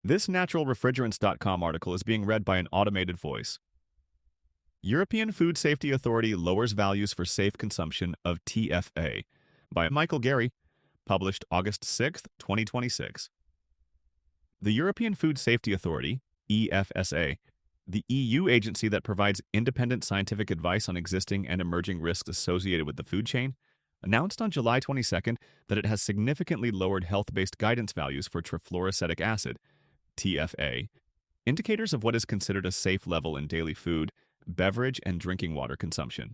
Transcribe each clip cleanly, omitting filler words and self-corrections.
This naturalrefrigerants.com article is being read by an automated voice. European Food Safety Authority lowers values for safe consumption of TFA by Michael Gary, published August 6, 2026. The European Food Safety Authority, EFSA, the EU agency that provides independent scientific advice on existing and emerging risks associated with the food chain, announced on July 22nd that it has significantly lowered health-based guidance values for trifluoroacetic acid, TFA, indicators of what is considered a safe level in daily food, beverage, and drinking water consumption.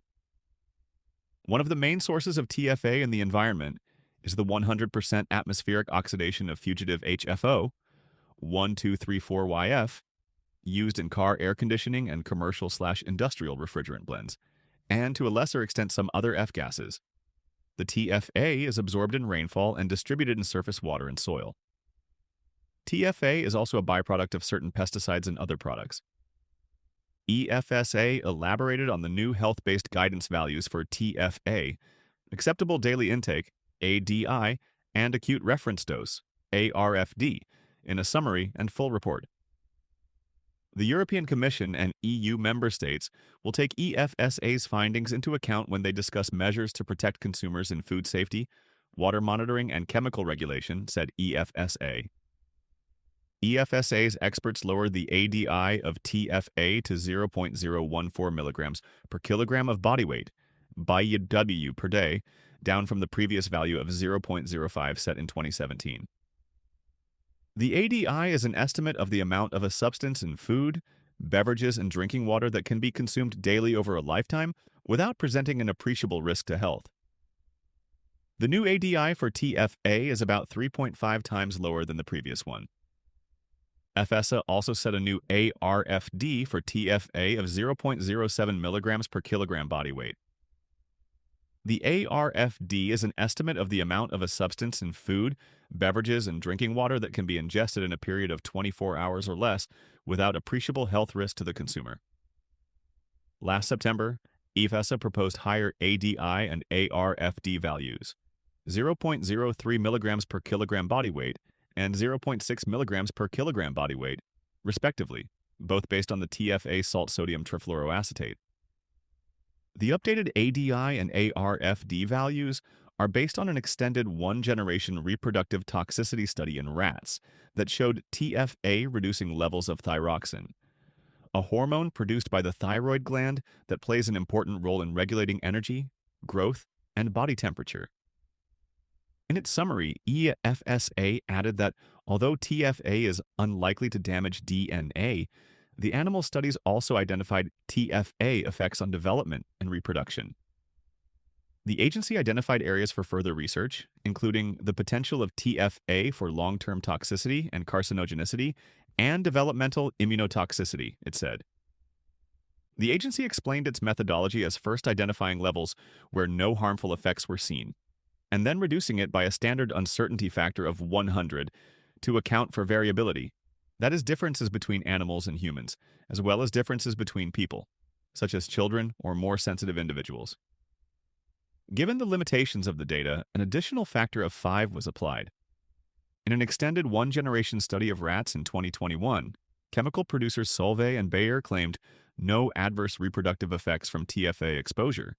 One of the main sources of TFA in the environment is the 100% atmospheric oxidation of fugitive HFO, 1234YF, used in car air conditioning and commercial/industrial refrigerant blends, and to a lesser extent some other F gases. The TFA is absorbed in rainfall and distributed in surface water and soil. TFA is also a byproduct of certain pesticides and other products. EFSA elaborated on the new health-based guidance values for TFA, acceptable daily intake, ADI, and acute reference dose, ARFD, in a summary and full report. The European Commission and EU member states will take EFSA's findings into account when they discuss measures to protect consumers in food safety, water monitoring, and chemical regulation, said EFSA. EFSA's experts lowered the ADI of TFA to 0.014 milligrams per kilogram of body weight, (BIW) per day, down from the previous value of 0.05 set in 2017. The ADI is an estimate of the amount of a substance in food, beverages, and drinking water that can be consumed daily over a lifetime without presenting an appreciable risk to health. The new ADI for TFA is about 3.5 times lower than the previous one. EFSA also set a new ARFD for TFA of 0.07 milligrams per kilogram body weight. The ARFD is an estimate of the amount of a substance in food, beverages, and drinking water that can be ingested in a period of 24 hours or less without appreciable health risk to the consumer. Last September, EFSA proposed higher ADI and ARFD values, 0.03 milligrams per kilogram body weight and 0.6 milligrams per kilogram body weight, respectively, both based on the TFA salt sodium trifluoroacetate. The updated ADI and ARFD values are based on an extended one-generation reproductive toxicity study in rats that showed TFA reducing levels of thyroxine, a hormone produced by the thyroid gland that plays an important role in regulating energy, growth, and body temperature. In its summary, EFSA added that although TFA is unlikely to damage DNA, the animal studies also identified TFA effects on development and reproduction. The agency identified areas for further research, including the potential of TFA for long-term toxicity and carcinogenicity and developmental immunotoxicity, it said. The agency explained its methodology as first identifying levels where no harmful effects were seen, and then reducing it by a standard uncertainty factor of 100 to account for variability. That is, differences between animals and humans, as well as differences between people, such as children or more sensitive individuals. Given the limitations of the data, an additional factor of 5 was applied. In an extended one-generation study of rats in 2021, chemical producers Solvay and Bayer claimed no adverse reproductive effects from TFA exposure.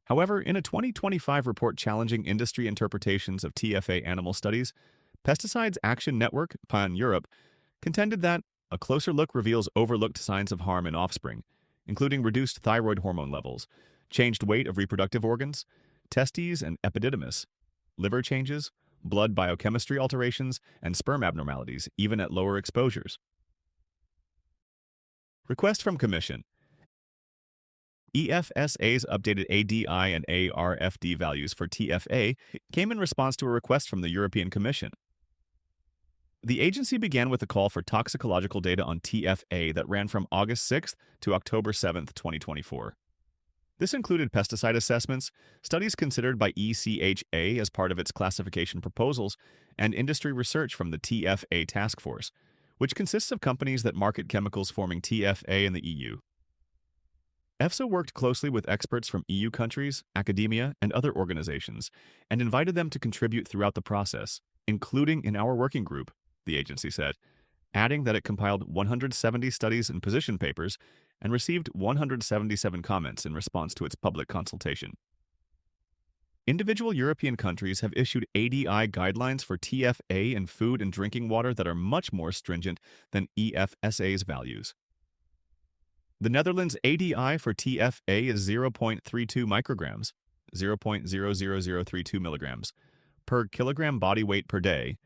However, in a 2025 report challenging industry interpretations of TFA animal studies, Pesticides Action Network, PAN Europe, contended that a closer look reveals overlooked signs of harm in offspring, including reduced thyroid hormone levels, changed weight of reproductive organs, testes and epididymis, liver changes, blood biochemistry alterations, and sperm abnormalities, even at lower exposures. Request from Commission. EFSA's updated ADI and ARFD values for TFA came in response to a request from the European Commission. The agency began with a call for toxicological data on TFA that ran from August 6th to October 7th, 2024. This included pesticide assessments, studies considered by ECHA as part of its classification proposals, and industry research from the TFA task force, which consists of companies that market chemicals forming TFA in the EU. EFSA worked closely with experts from EU countries, academia, and other organizations, and invited them to contribute throughout the process, including in our working group, the agency said, adding that it compiled 170 studies and position papers and received 177 comments in response to its public consultation. Individual European countries have issued ADI guidelines for TFA in food and drinking water that are much more stringent than EFSA's values. The Netherlands' ADI for TFA is 0.32 micrograms, 0.00032 milligrams, per kilogram body weight per day,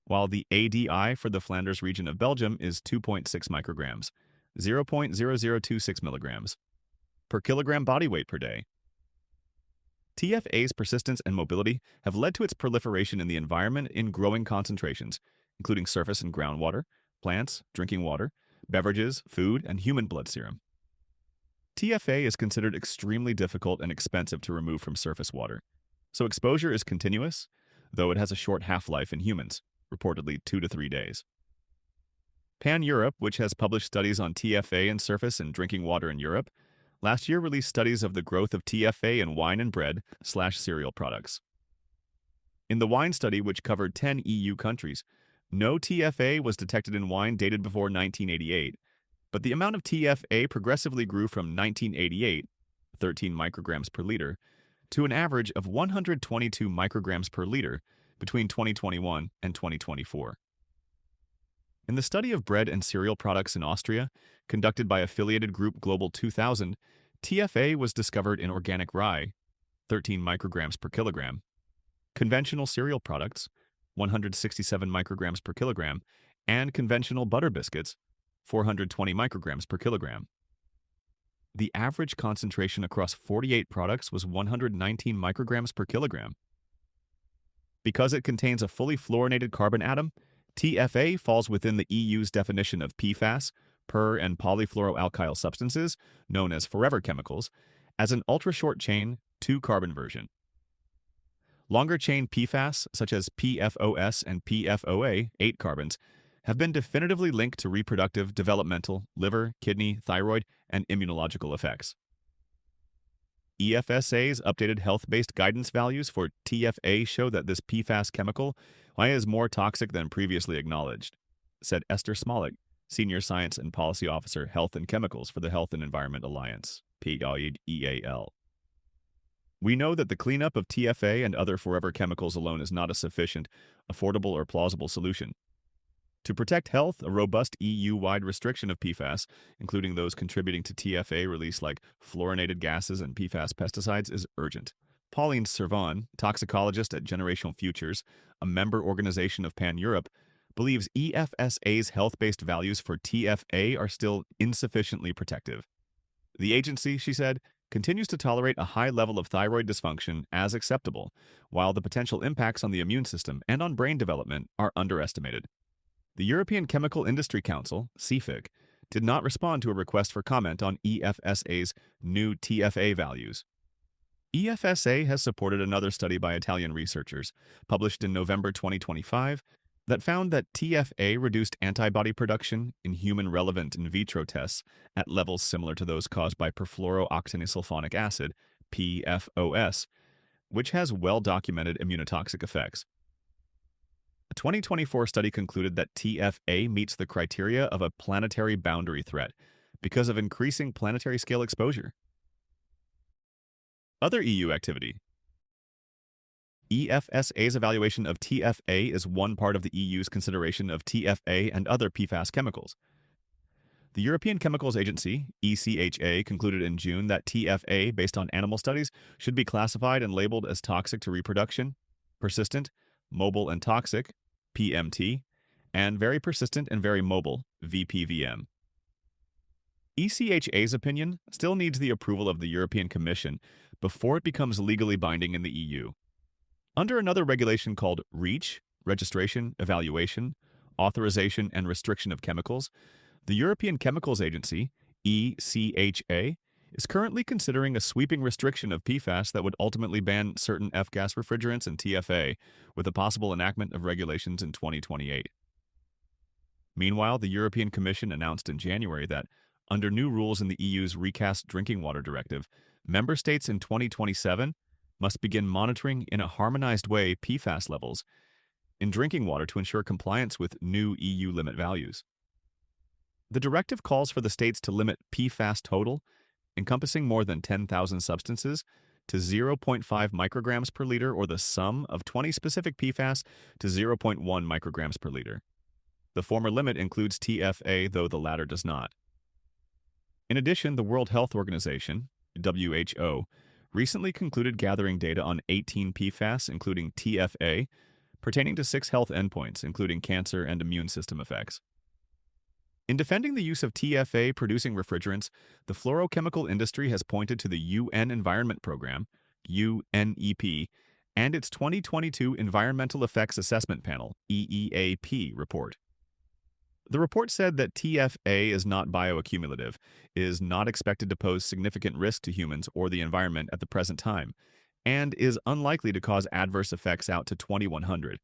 while the ADI for the Flanders region of Belgium is 2.6 micrograms, 0.0026 milligrams, per kilogram body weight per day. TFA's persistence and mobility have led to its proliferation in the environment in growing concentrations, including surface and groundwater, plants, drinking water, beverages, food, and human blood serum. TFA is considered extremely difficult and expensive to remove from surface water, so exposure is continuous, though it has a short half-life in humans, reportedly 2 to 3 days. Pan-Europe, which has published studies on TFA in surface and drinking water in Europe, last year released studies of the growth of TFA in wine and bread/cereal products. In the wine study, which covered 10 EU countries, no TFA was detected in wine dated before 1988, but the amount of TFA progressively grew from 1988, 13 micrograms per liter, to an average of 122 micrograms per liter between 2021 and 2024. In the study of bread and cereal products in Austria, conducted by affiliated group Global 2000, TFA was discovered in organic rye, 13 micrograms per kilogram, conventional cereal products, 167 micrograms per kilogram, and conventional butter biscuits, 420 micrograms per kilogram. The average concentration across 48 products was 119 micrograms per kilogram. Because it contains a fully fluorinated carbon atom, TFA falls within the EU's definition of PFAS, per- and polyfluoroalkyl substances, known as forever chemicals, as an ultra-short chain 2-carbon version. Longer chain PFAS, such as PFOS and PFOA, 8 carbons, have been definitively linked to reproductive, developmental, liver, kidney, thyroid, and immunological effects. EFSA's updated health-based guidance values for TFA show that this PFAS chemical is more toxic than previously acknowledged, said Esther Smolik, Senior Science and Policy Officer, Health and Chemicals for the Health and Environment Alliance, PEAL. We know that the cleanup of TFA and other forever chemicals alone is not a sufficient, affordable, or plausible solution. To protect health, a robust EU-wide restriction of PFAS, including those contributing to TFA release like fluorinated gases and PFAS pesticides, is urgent. Pauline Servan, toxicologist at Generational Futures, a member organization of Pan-Europe, believes EFSA's health-based values for TFA are still insufficiently protective. The agency, she said, continues to tolerate a high level of thyroid dysfunction as acceptable, while the potential impacts on the immune system and on brain development are underestimated. The European Chemical Industry Council, CEFIC, did not respond to a request for comment on EFSA's new TFA values. EFSA has supported another study by Italian researchers, published in November 2025, that found that TFA reduced antibody production in human-relevant in vitro tests at levels similar to those caused by perfluorooctanosulfonic acid, PFOS, which has well-documented immunotoxic effects. A 2024 study concluded that TFA meets the criteria of a planetary boundary threat because of increasing planetary scale exposure. Other EU activity. EFSA's evaluation of TFA is one part of the EU's consideration of TFA and other PFAS chemicals. The European Chemicals Agency, ECHA, concluded in June that TFA, based on animal studies, should be classified and labeled as toxic to reproduction, persistent, mobile and toxic, PMT, and very persistent and very mobile, VPVM. ECHA's opinion still needs the approval of the European Commission before it becomes legally binding in the EU. Under another regulation called REACH, Registration, Evaluation, Authorization, and Restriction of Chemicals, the European Chemicals Agency, ECHA, is currently considering a sweeping restriction of PFAS that would ultimately ban certain F-gas refrigerants and TFA, with a possible enactment of regulations in 2028. Meanwhile, the European Commission announced in January that, under new rules in the EU's recast Drinking Water Directive, member states in 2027 must begin monitoring in a harmonized way PFAS levels in drinking water to ensure compliance with new EU limit values. The directive calls for the states to limit PFAS total, encompassing more than 10,000 substances, to zero point 0.5 micrograms per liter or the sum of 20 specific PFAS to zero point 0.1 micrograms per liter. The former limit includes TFA, though the latter does not. In addition, the World Health Organization, WHO, recently concluded gathering data on 18 PFAS, including TFA, pertaining to 6 health endpoints, including cancer and immune system effects. In defending the use of TFA-producing refrigerants, the fluorochemical industry has pointed to the UN Environment Program, UNEP, and its 2022 Environmental Effects Assessment Panel, EEAP, report. The report said that TFA is not bioaccumulative, is not expected to pose significant risk to humans or the environment at the present time, and is unlikely to cause adverse effects out to 2100.